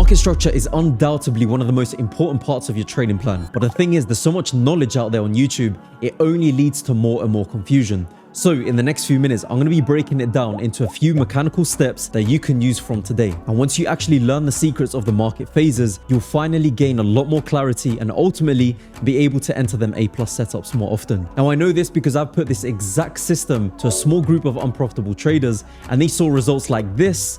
Market structure is undoubtedly one of the most important parts of your trading plan. But the thing is, there's so much knowledge out there on YouTube, it only leads to more and more confusion. So in the next few minutes, I'm going to be breaking it down into a few mechanical steps that you can use from today. And once you actually learn the secrets of the market phases, you'll finally gain a lot more clarity and ultimately be able to enter them A+ setups more often. Now I know this because I've put this exact system to a small group of unprofitable traders and they saw results like this,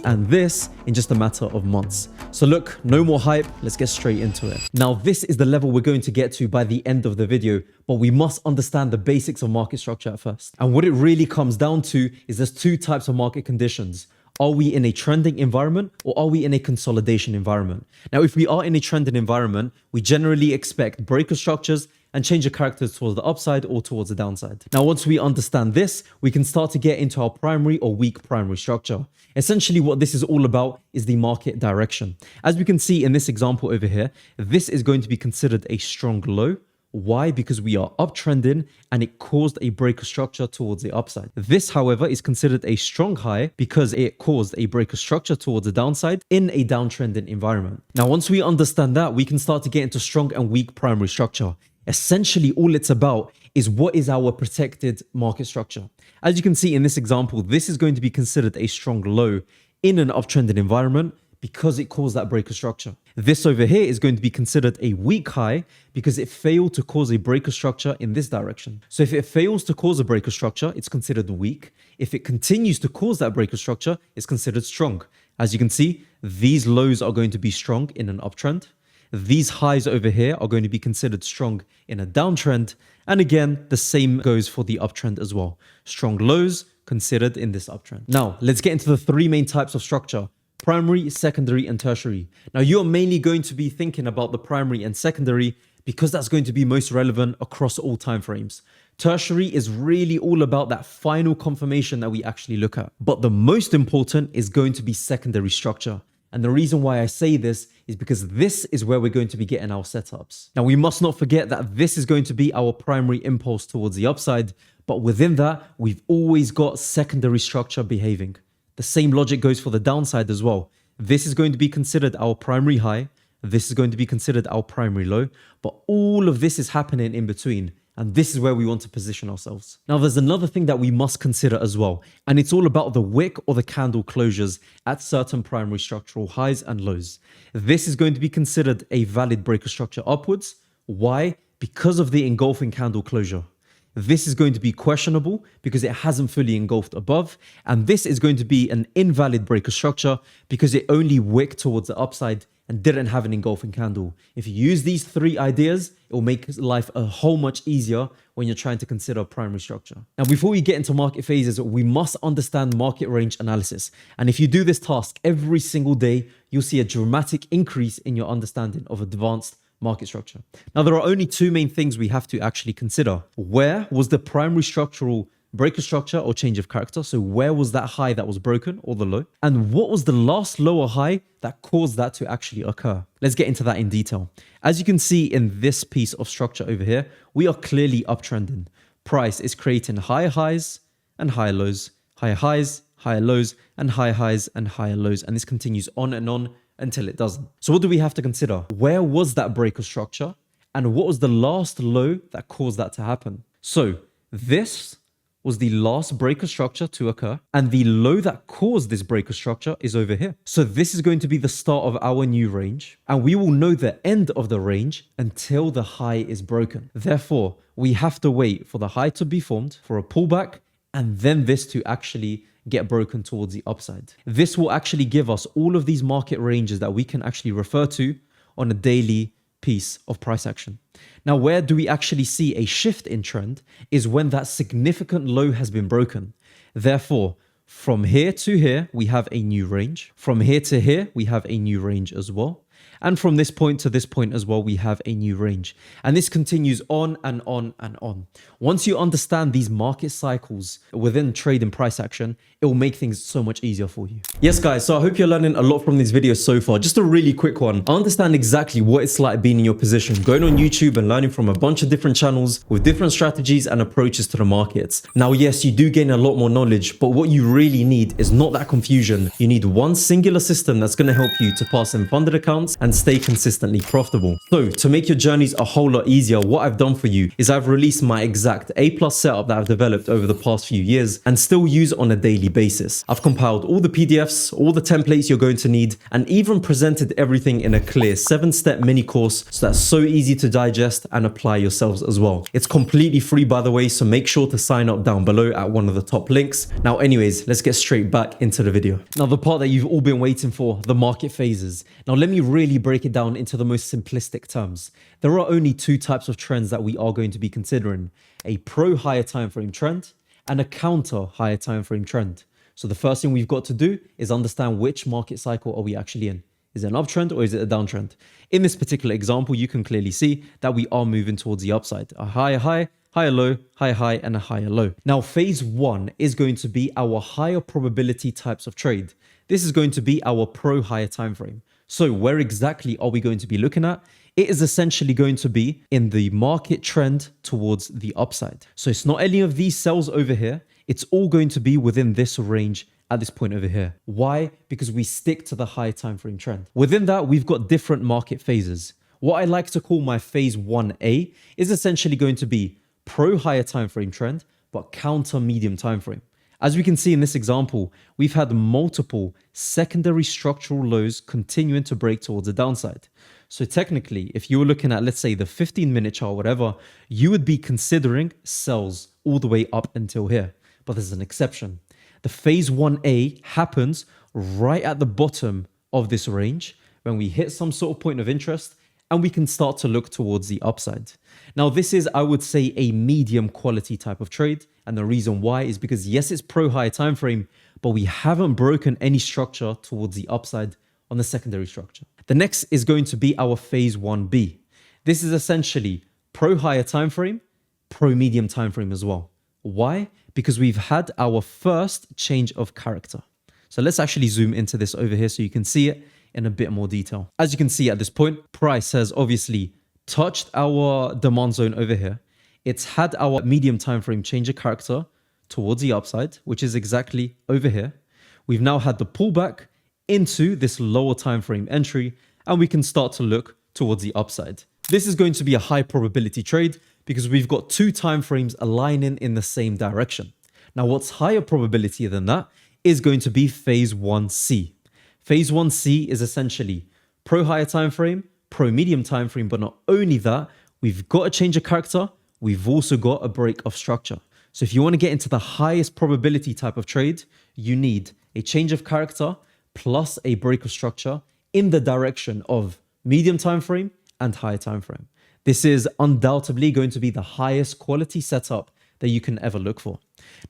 and this in just a matter of months. So look, no more hype, let's get straight into it. Now this is the level we're going to get to by the end of the video, but we must understand the basics of market structure at first. And what it really comes down to is there's two types of market conditions. Are we in a trending environment or are we in a consolidation environment? Now, if we are in a trending environment, we generally expect breaker structures and change of characters towards the upside or towards the downside. Now, once we understand this, we can start to get into our primary or weak primary structure. Essentially, what this is all about is the market direction. As we can see in this example over here, this is going to be considered a strong low. Why? Because we are uptrending and it caused a breaker structure towards the upside. This, however, is considered a strong high because it caused a breaker structure towards the downside in a downtrending environment. Now, once we understand that, we can start to get into strong and weak primary structure. Essentially, all it's about is what is our protected market structure. As you can see in this example, this is going to be considered a strong low in an uptrending environment because it caused that breaker structure. This over here is going to be considered a weak high because it failed to cause a breaker structure in this direction. So if it fails to cause a breaker structure, it's considered weak. If it continues to cause that breaker structure, it's considered strong. As you can see, these lows are going to be strong in an uptrend. These highs over here are going to be considered strong in a downtrend. And again, the same goes for the uptrend as well. Strong lows considered in this uptrend. Now, let's get into the three main types of structure: primary, secondary, and tertiary. Now, you're mainly going to be thinking about the primary and secondary because that's going to be most relevant across all time frames. Tertiary is really all about that final confirmation that we actually look at. But the most important is going to be secondary structure. And the reason why I say this is because this is where we're going to be getting our setups. Now, we must not forget that this is going to be our primary impulse towards the upside, but within that, we've always got secondary structure behaving. The same logic goes for the downside as well. This is going to be considered our primary high. This is going to be considered our primary low, but all of this is happening in between. And this is where we want to position ourselves. Now, there's another thing that we must consider as well, and it's all about the wick or the candle closures at certain primary structural highs and lows. This is going to be considered a valid breaker structure upwards. Why? Because of the engulfing candle closure. This is going to be questionable because it hasn't fully engulfed above. And this is going to be an invalid breaker structure because it only wicked towards the upside and didn't have an engulfing candle. If you use these three ideas, it will make life a whole much easier when you're trying to consider primary structure. Now, before we get into market phases, we must understand market range analysis. And if you do this task every single day, you'll see a dramatic increase in your understanding of advanced market structure. Now, there are only two main things we have to actually consider. Where was the primary structural breaker structure or change of character? So where was that high that was broken or the low? And what was the last low or high that caused that to actually occur? Let's get into that in detail. As you can see in this piece of structure over here, we are clearly uptrending. Price is creating higher highs and higher lows, higher highs, higher lows, and higher highs and higher lows. And this continues on and on until it doesn't. So what do we have to consider? Where was that breaker structure? And what was the last low that caused that to happen? So this was the last breaker structure to occur, and the low that caused this breaker structure is over here. So this is going to be the start of our new range, and we will know the end of the range until the high is broken. Therefore, we have to wait for the high to be formed, for a pullback, and then this to actually get broken towards the upside. This will actually give us all of these market ranges that we can actually refer to on a daily piece of price action. Now, where do we actually see a shift in trend is when that significant low has been broken. Therefore, from here to here, we have a new range. From here to here, we have a new range as well. And from this point to this point as well, we have a new range. And this continues on and on and on. Once you understand these market cycles within trade and price action, it will make things so much easier for you. Yes, guys, so I hope you're learning a lot from these videos so far. Just a really quick one. I understand exactly what it's like being in your position, going on YouTube and learning from a bunch of different channels with different strategies and approaches to the markets. Now, yes, you do gain a lot more knowledge, but what you really need is not that confusion. You need one singular system that's going to help you to pass in funded accounts and stay consistently profitable. So to make your journeys a whole lot easier, what I've done for you is I've released my exact A+ setup that I've developed over the past few years and still use on a daily basis. I've compiled all the PDFs, all the templates you're going to need, and even presented everything in a clear 7-step mini course so that's so easy to digest and apply yourselves as well. It's completely free, by the way, so make sure to sign up down below at one of the top links. Now anyways, let's get straight back into the video. Now the part that you've all been waiting for, the market phases. Now let me really break it down into the most simplistic terms. There are only two types of trends that we are going to be considering: a pro higher time frame trend and a counter higher time frame trend. So the first thing we've got to do is understand which market cycle are we actually in. Is it an uptrend or is it a downtrend? In this particular example, you can clearly see that we are moving towards the upside. A higher high, higher low, higher high, and a higher low. Now, phase one is going to be our higher probability types of trade. This is going to be our pro higher time frame. So where exactly are we going to be looking at? It is essentially going to be in the market trend towards the upside. So it's not any of these cells over here. It's all going to be within this range at this point over here. Why? Because we stick to the high time frame trend. Within that, we've got different market phases. What I like to call my phase 1A is essentially going to be pro higher time frame trend, but counter medium time frame. As we can see in this example, we've had multiple secondary structural lows continuing to break towards the downside. So technically, if you were looking at, let's say, the 15-minute chart or whatever, you would be considering sells all the way up until here. But there's an exception. The phase 1A happens right at the bottom of this range when we hit some sort of point of interest and we can start to look towards the upside. Now, this is, I would say, a medium quality type of trade. And the reason why is because, yes, it's pro higher time frame, but we haven't broken any structure towards the upside on the secondary structure. The next is going to be our phase 1B. This is essentially pro higher time frame, pro medium time frame as well. Why? Because we've had our first change of character. So let's actually zoom into this over here so you can see it in a bit more detail. As you can see at this point, price has obviously touched our demand zone over here. It's had our medium time frame change of character towards the upside, which is exactly over here. We've now had the pullback into this lower time frame entry, and we can start to look towards the upside. This is going to be a high probability trade because we've got two time frames aligning in the same direction. Now, what's higher probability than that is going to be phase 1C. Phase 1C is essentially pro higher time frame, pro medium time frame, but not only that, we've got a change of character, we've also got a break of structure. So if you want to get into the highest probability type of trade, you need a change of character plus a break of structure in the direction of medium time frame and higher time frame. This is undoubtedly going to be the highest quality setup that you can ever look for.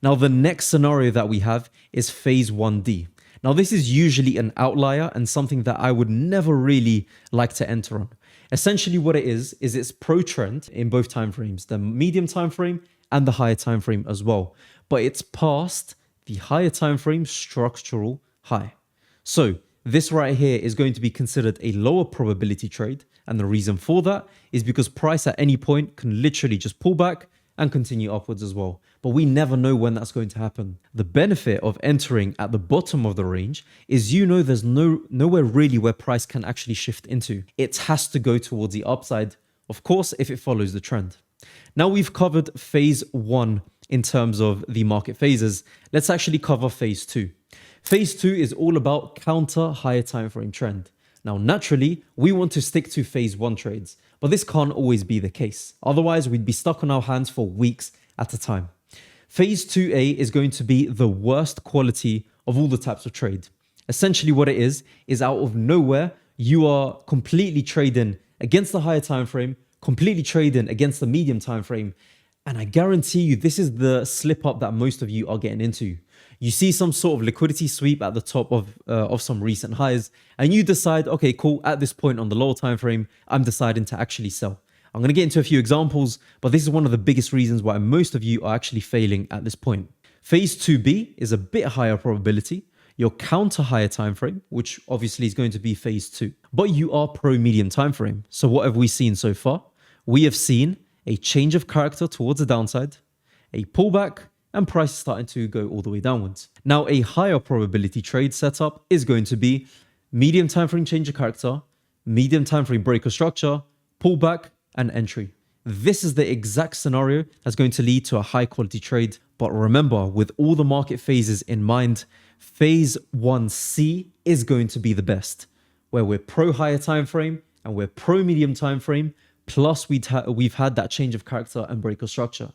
Now, the next scenario that we have is phase 1D. Now, this is usually an outlier and something that I would never really like to enter on. Essentially what it is it's pro trend in both time frames, the medium time frame and the higher time frame as well. But it's past the higher time frame structural high. So this right here is going to be considered a lower probability trade. And the reason for that is because price at any point can literally just pull back and continue upwards as well. But we never know when that's going to happen. The benefit of entering at the bottom of the range is there's nowhere really where price can actually shift into. It has to go towards the upside, of course, if it follows the trend. Now we've covered phase 1 in terms of the market phases. Let's actually cover phase 2. Phase 2 is all about counter higher time frame trend. Now, naturally, we want to stick to phase 1 trades, but this can't always be the case. Otherwise, we'd be stuck on our hands for weeks at a time. Phase 2A is going to be the worst quality of all the types of trade. Essentially what it is out of nowhere, you are completely trading against the higher time frame, completely trading against the medium time frame. And I guarantee you, this is the slip up that most of you are getting into. You see some sort of liquidity sweep at the top of some recent highs, and you decide, okay, cool, at this point on the lower time frame, I'm deciding to actually sell. I'm going to get into a few examples, but this is one of the biggest reasons why most of you are actually failing at this point. Phase 2B is a bit higher probability. Your counter higher time frame, which obviously is going to be phase 2, but you are pro medium time frame. So what have we seen so far? We have seen a change of character towards the downside, a pullback, and price starting to go all the way downwards. Now, a higher probability trade setup is going to be medium time frame change of character, medium time frame break of structure, pullback, and entry. This is the exact scenario that's going to lead to a high quality trade. But remember, with all the market phases in mind, phase 1C is going to be the best, where we're pro higher time frame and we're pro medium time frame, plus we've had that change of character and break of structure.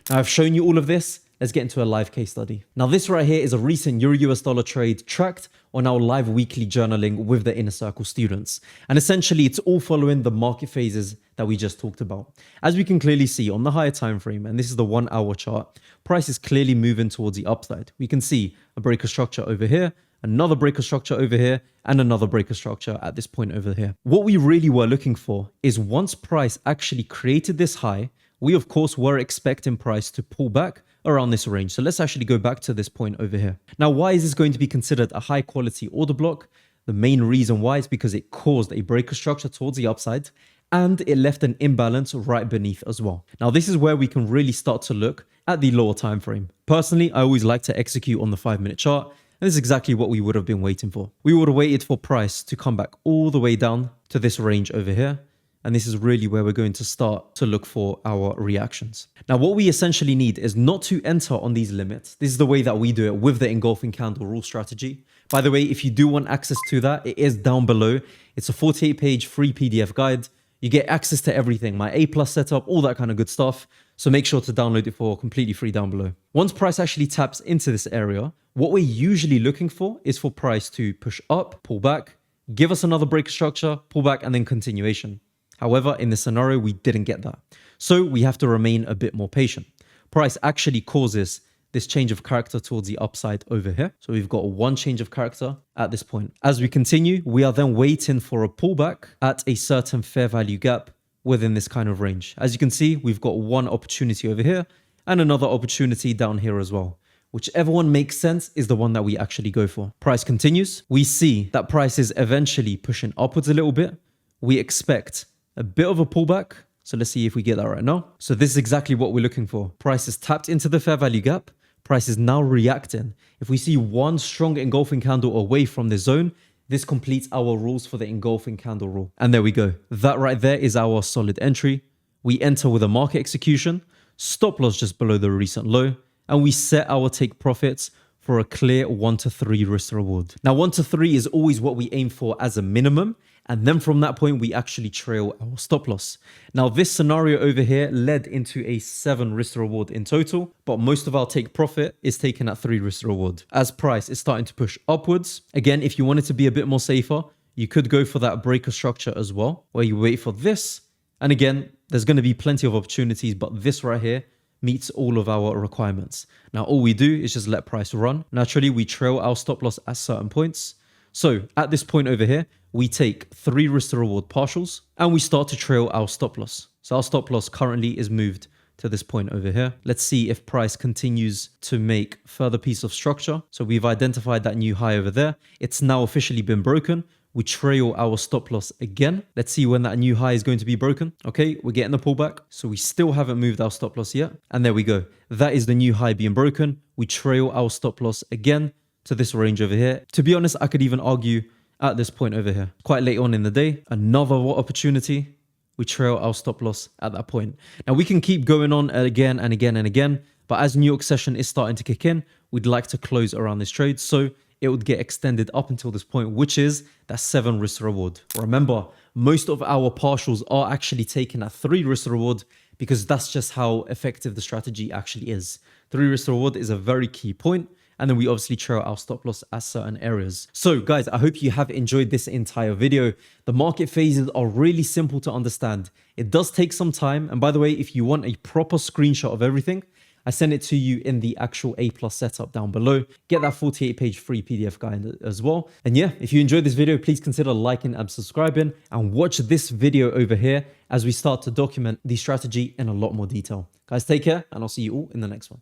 Now, I've shown you all of this. Let's get into a live case study. Now, this right here is a recent Euro US dollar trade tracked on our live weekly journaling with the Inner Circle students. And essentially, it's all following the market phases that we just talked about. As we can clearly see on the higher time frame, and this is the 1 hour chart, price is clearly moving towards the upside. We can see a break of structure over here, another break of structure over here, and another break of structure at this point over here. What we really were looking for is once price actually created this high, we of course were expecting price to pull back around this range. So let's actually go back to this point over here. Now, why is this going to be considered a high quality order block? The main reason why is because it caused a break of structure towards the upside and it left an imbalance right beneath as well. Now, this is where we can really start to look at the lower time frame. Personally, I always like to execute on the 5-minute chart. And this is exactly what we would have been waiting for. We would have waited for price to come back all the way down to this range over here. And this is really where we're going to start to look for our reactions. Now, what we essentially need is not to enter on these limits. This is the way that we do it with the engulfing candle rule strategy. By the way, if you do want access to that, it is down below. It's a 48-page free PDF guide. You get access to everything, my A+ setup, all that kind of good stuff. So make sure to download it for completely free down below. Once price actually taps into this area, what we're usually looking for is for price to push up, pull back, give us another break structure, pull back, and then continuation. However, in this scenario, we didn't get that. So we have to remain a bit more patient. Price actually causes this change of character towards the upside over here. So we've got one change of character at this point. As we continue, we are then waiting for a pullback at a certain fair value gap within this kind of range. As you can see, we've got one opportunity over here and another opportunity down here as well. Whichever one makes sense is the one that we actually go for. Price continues. We see that price is eventually pushing upwards a little bit. We expect a bit of a pullback. So let's see if we get that right now. So this is exactly what we're looking for. Price is tapped into the fair value gap. Price is now reacting. If we see one strong engulfing candle away from the zone, this completes our rules for the engulfing candle rule. And there we go. That right there is our solid entry. We enter with a market execution, stop loss just below the recent low, and we set our take profits for a clear 1 to 3 risk reward. Now, 1 to 3 is always what we aim for as a minimum. And then from that point, we actually trail our stop loss. Now, this scenario over here led into a 7 risk reward in total, but most of our take profit is taken at 3 risk reward. As price is starting to push upwards, again, if you wanted to be a bit more safer, you could go for that breaker structure as well, where you wait for this. And again, there's going to be plenty of opportunities, but this right here meets all of our requirements. Now, all we do is just let price run. Naturally, we trail our stop loss at certain points. So at this point over here, we take 3 risk to reward partials and we start to trail our stop loss. So our stop loss currently is moved to this point over here. Let's see if price continues to make further piece of structure. So we've identified that new high over there. It's now officially been broken. We trail our stop loss again. Let's see when that new high is going to be broken. Okay, we're getting the pullback. So we still haven't moved our stop loss yet. And there we go. That is the new high being broken. We trail our stop loss again to this range over here. To be honest, I could even argue at this point over here. Quite late on in the day, another opportunity. We trail our stop loss at that point. Now we can keep going on again and again and again, but as New York session is starting to kick in, we'd like to close around this trade. So it would get extended up until this point, which is that 7 risk reward. Remember, most of our partials are actually taken at 3 risk reward because that's just how effective the strategy actually is. 3 risk reward is a very key point. And then we obviously trail our stop loss at certain areas. So guys, I hope you have enjoyed this entire video. The market phases are really simple to understand. It does take some time. And by the way, if you want a proper screenshot of everything, I sent it to you in the actual A+ setup down below. Get that 48-page free PDF guide as well. And yeah, if you enjoyed this video, please consider liking and subscribing, and watch this video over here as we start to document the strategy in a lot more detail. Guys, take care, and I'll see you all in the next one.